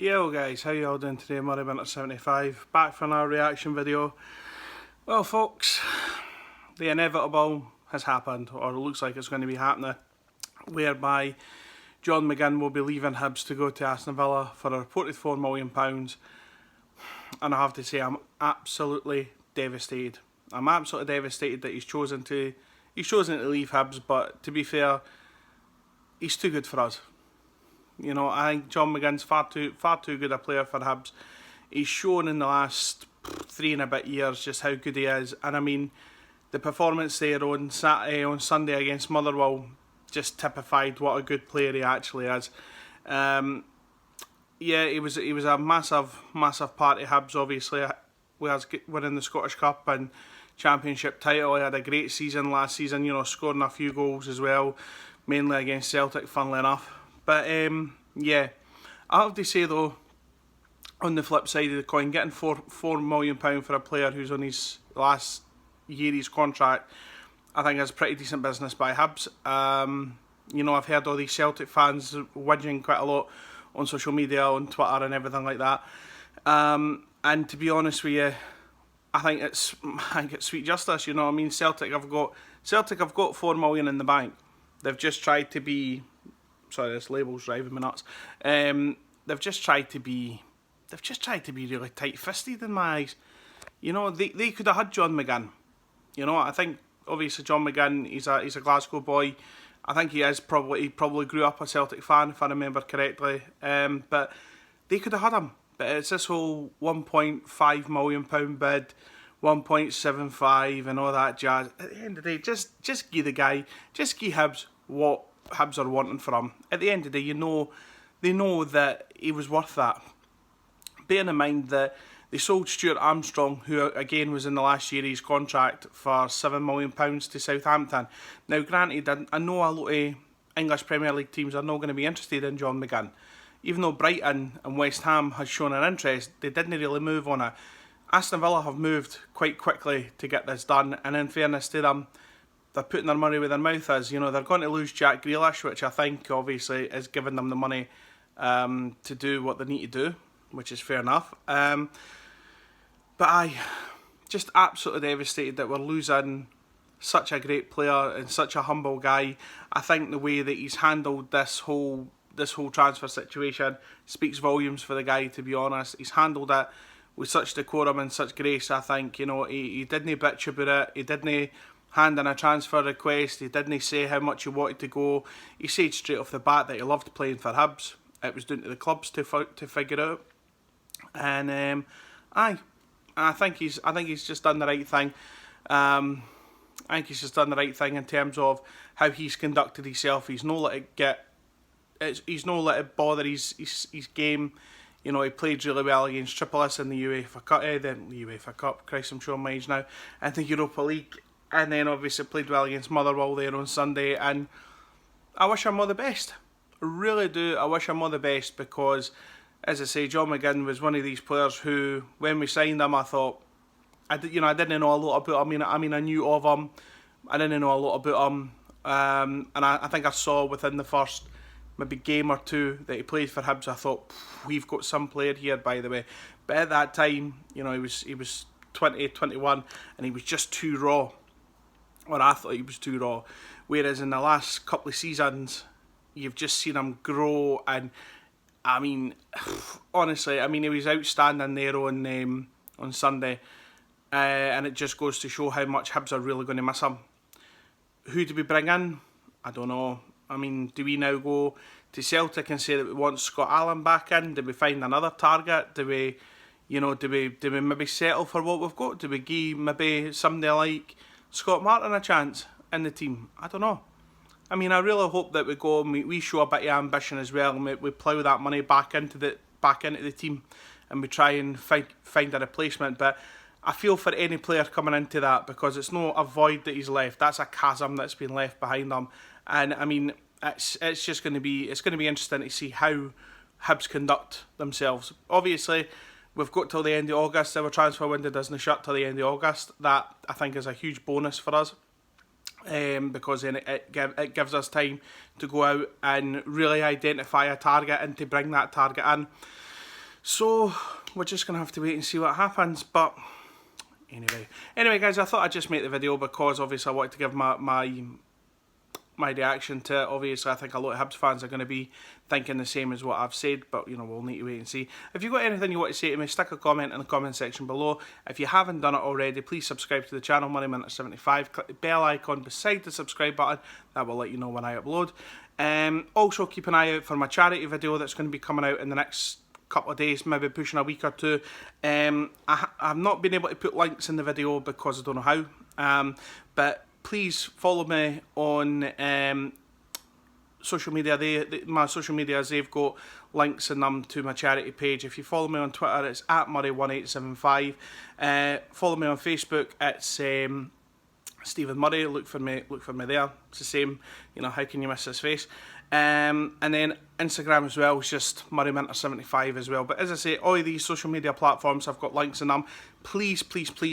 Yo guys, how you all doing today? Murray Winter 75, back for another reaction video. Well folks, the inevitable has happened, or it looks like it's going to be happening, whereby John McGinn will be leaving Hibs to go to Aston Villa for a reported £4 million. And I have to say, I'm absolutely devastated. I'm absolutely devastated that he's chosen to leave Hibs, but to be fair, he's too good for us. You know, I think John McGinn's far too good a player for Hibs. He's shown in the last 3 and a bit years just how good he is, and I mean, the performance there on Sunday against Motherwell just typified what a good player he actually is. Yeah, he was a massive part of Hibs. Obviously, winning the Scottish Cup and Championship title. He had a great season last season. You know, scoring a few goals as well, mainly against Celtic, funnily enough. But yeah, I have to say though, on the flip side of the coin, getting £4 million for a player who's on his last year of his contract, I think is pretty decent business by Hibs. You know, I've heard all these Celtic fans whinging quite a lot on social media, on Twitter and everything like that. And to be honest with you, I think it's sweet justice. You know what I mean? Celtic have got £4 million in the bank. They've just tried to be. Sorry, this label's driving me nuts. They've just tried to be really tight-fisted in my eyes. You know, they could have had John McGinn. You know, I think obviously John McGinn, he's a Glasgow boy. I think he probably grew up a Celtic fan, if I remember correctly. But they could have had him. But it's this whole £1.5 million bid, 1.75 and all that jazz. At the end of the day, just give the guy, just give Hibs what Hibs are wanting for him. At the end of the day, they know that he was worth that. Bearing in mind that they sold Stuart Armstrong, who again was in the last year of his contract, for £7 million to Southampton. Now granted, I know a lot of English Premier League teams are not going to be interested in John McGinn. Even though Brighton and West Ham has shown an interest, they didn't really move on it. Aston Villa have moved quite quickly to get this done, and in fairness to them, they're putting their money where their mouth is. You know, they're going to lose Jack Grealish, which I think obviously is giving them the money to do what they need to do, which is fair enough. But I just absolutely devastated that we're losing such a great player and such a humble guy. I think the way that he's handled this whole transfer situation speaks volumes for the guy, to be honest. He's handled it with such decorum and such grace. I think, you know, he didn't bitch about it. He didn't hand in a transfer request. He didn't say how much he wanted to go. He said straight off the bat that he loved playing for Hibs. It was down to the clubs to figure out. And I think he's just done the right thing. I think he's just done the right thing in terms of how he's conducted himself. He's not let it bother his game. You know, he played really well against Tripolis in the UEFA Cup. Christ, I'm showing my age now. And the Europa League. And then obviously played well against Motherwell there on Sunday. And I wish him all the best. I really do. I wish him all the best because, as I say, John McGinn was one of these players who, when we signed him, I thought, I didn't know a lot about him. I mean, I knew of him. I didn't know a lot about him. And I think I saw within the first maybe game or two that he played for Hibs, I thought, we've got some player here, by the way. But at that time, you know, he was 20, 21, and he was just too raw. Or I thought he was too raw. Whereas in the last couple of seasons, you've just seen him grow. And I mean, honestly, I mean, he was outstanding there on Sunday. And it just goes to show how much Hibs are really going to miss him. Who do we bring in? I don't know. I mean, do we now go to Celtic and say that we want Scott Allan back in? Do we find another target? Do we maybe settle for what we've got? Do we give maybe somebody like Scott Martin a chance in the team? I don't know. I mean, I really hope that we go and we show a bit of ambition as well, and we plough that money back into the team, and we try and find a replacement. But I feel for any player coming into that, because it's not a void that he's left. That's a chasm that's been left behind him. And I mean, it's just going to be interesting to see how Hibs conduct themselves. Obviously, we've got till the end of August. Our transfer window doesn't shut till the end of August. That I think is a huge bonus for us, because then it gives us time to go out and really identify a target and to bring that target in. So we're just going to have to wait and see what happens, but anyway guys, I thought I'd just make the video because obviously I wanted to give my reaction to it. Obviously I think a lot of Hibs fans are going to be thinking the same as what I've said, but you know, we'll need to wait and see. If you've got anything you want to say to me, stick a comment in the comment section below. If you haven't done it already, please subscribe to the channel, Money Minute 75. Click the bell icon beside the subscribe button, that will let you know when I upload. Also keep an eye out for my charity video that's going to be coming out in the next couple of days, maybe pushing a week or two. I've not been able to put links in the video because I don't know how, but please follow me on social media. My social medias, they've got links in them to my charity page. If you follow me on Twitter, it's @Murray1875. Follow me on Facebook, it's Stephen Murray. Look for me there. It's the same, you know, how can you miss his face? And then Instagram as well, it's just MurrayMinter75 as well. But as I say, all of these social media platforms have got links in them. Please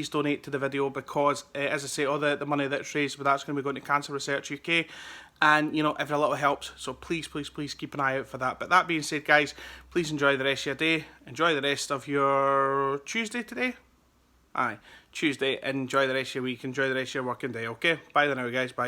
donate to the video because, as I say, all the money that's raised, that's going to be going to Cancer Research UK. And, you know, every little helps. So please keep an eye out for that. But that being said, guys, please enjoy the rest of your day. Enjoy the rest of your Tuesday today. Tuesday. Enjoy the rest of your week. Enjoy the rest of your working day, okay? Bye then now, guys. Bye.